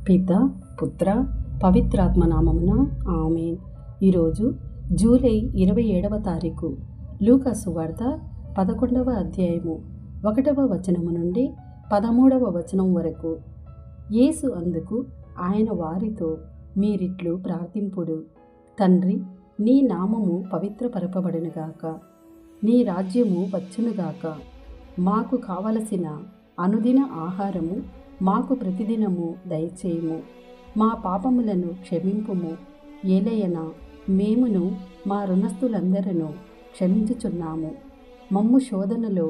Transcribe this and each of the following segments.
పిత, పుత్ర, పవిత్రాత్మ నామమున ఆమేన్. ఈరోజు జూలై 27వ తారీఖు. లూకా సువార్త 11వ అధ్యాయము 1వ వచనము నుండి 13వ వచనం వరకు. యేసు అందుకు ఆయన వారితో, మీరిట్లు ప్రార్థింపుడు: తండ్రి, నీ నామము పవిత్రపరపబడునుగాక, నీ రాజ్యము వచ్చునుగాక. మాకు కావలసిన అనుదిన ఆహారము మాకు ప్రతిదినము దయచేయుము. మా పాపములను క్షమింపుము, ఏలయనా మేమును మా రుణస్థులందరూ క్షమించుచున్నాము. మమ్ము శోధనలో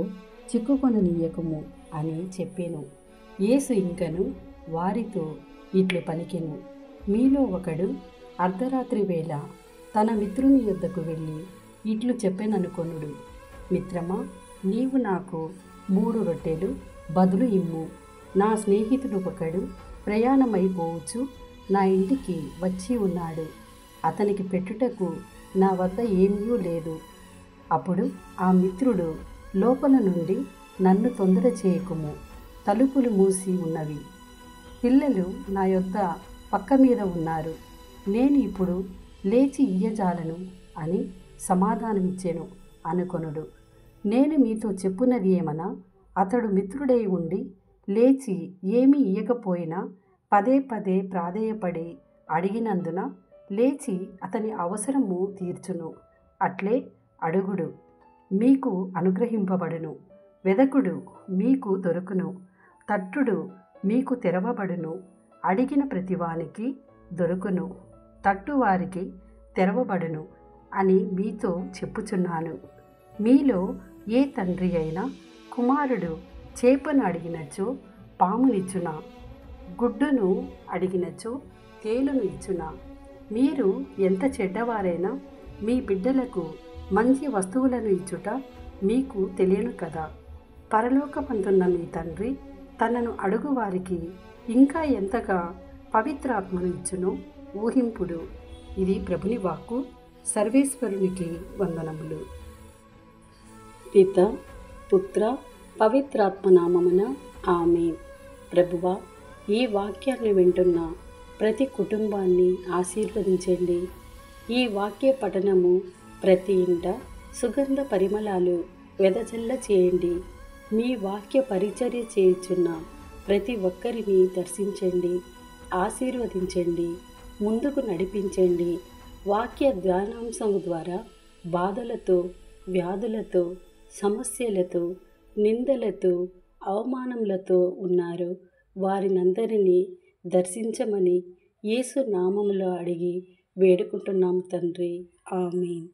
చిక్కుకొననీయకుము అని చెప్పెను. యేసు ఇంకను వారితో ఇట్లు పలికెను: మీలో ఒకడు అర్ధరాత్రి వేళ తన మిత్రుని యొద్దకు వెళ్ళి ఇట్లు చెప్పెననుకొనుడు: మిత్రమా, నీవు నాకు 3 రొట్టెలు బదులు ఇమ్ము. నా స్నేహితుడు ఒకడు ప్రయాణమైపోవచ్చు నా ఇంటికి వచ్చి ఉన్నాడు. అతనికి పెట్టుటకు నా వద్ద ఏమీ లేదు. అప్పుడు ఆ మిత్రుడు, లోపల నుండి నన్ను తొందర చేయకుము, తలుపులు మూసి ఉన్నవి, పిల్లలు నా యొద్ద పక్క మీద ఉన్నారు, నేను ఇప్పుడు లేచి ఇయ్యజాలను అని సమాధానమిచ్చెను అనుకొనుడు. నేను మీతో చెప్పున్నది ఏమనా, అతడు మిత్రుడై ఉండి లేచి ఏమీ ఇయ్యకపోయినా పదే పదే ప్రాధేయపడి అడిగినందున లేచి అతని అవసరము తీర్చును. అట్లే అడుగుడు, మీకు అనుగ్రహింపబడును. వెదకుడు, మీకు దొరుకును. తట్టుడు, మీకు తెరవబడును. అడిగిన ప్రతివానికి దొరుకును, తట్టువారికి తెరవబడును అని మీతో చెప్పుచున్నాను. మీలో ఏ తండ్రి అయినా కుమారుడు చేపను అడిగినచో పామునిచ్చునా? గుడ్డును అడిగినచో తేలును ఇచ్చునా? మీరు ఎంత చెడ్డవారైనా మీ బిడ్డలకు మంచి వస్తువులను ఇచ్చుట మీకు తెలియను కదా? పరలోకమందున్న మీ తండ్రి తనను అడుగు వారికి ఇంకా ఎంతగా పవిత్రాత్మను ఇచ్చునో ఊహింపుడు. ఇది ప్రభుని వాక్కు. సర్వేశ్వరునికి వందనములు. పిత, పుత్ర, పవిత్రాత్మ నామమున ఆమేన్. ప్రభువా, ఈ వాక్యాన్ని వింటున్న ప్రతి కుటుంబాన్ని ఆశీర్వదించండి. ఈ వాక్య పఠనము ప్రతి ఇంట సుగంధ పరిమళాలు వెదజల్ల చేయండి. మీ వాక్య పరిచర్య చేయుచున్న ప్రతి ఒక్కరిని దర్శించండి, ఆశీర్వదించండి, ముందుకు నడిపించండి. వాక్య ధ్యానాంశము ద్వారా బాధలతో, వ్యాధులతో, సమస్యలతో, నిందలతో, అవమానములతో ఉన్నారు వారినందరినీ దర్శించమని యేసు నామములో అడిగి వేడుకుంటున్నాము తండ్రి. ఆమేన్.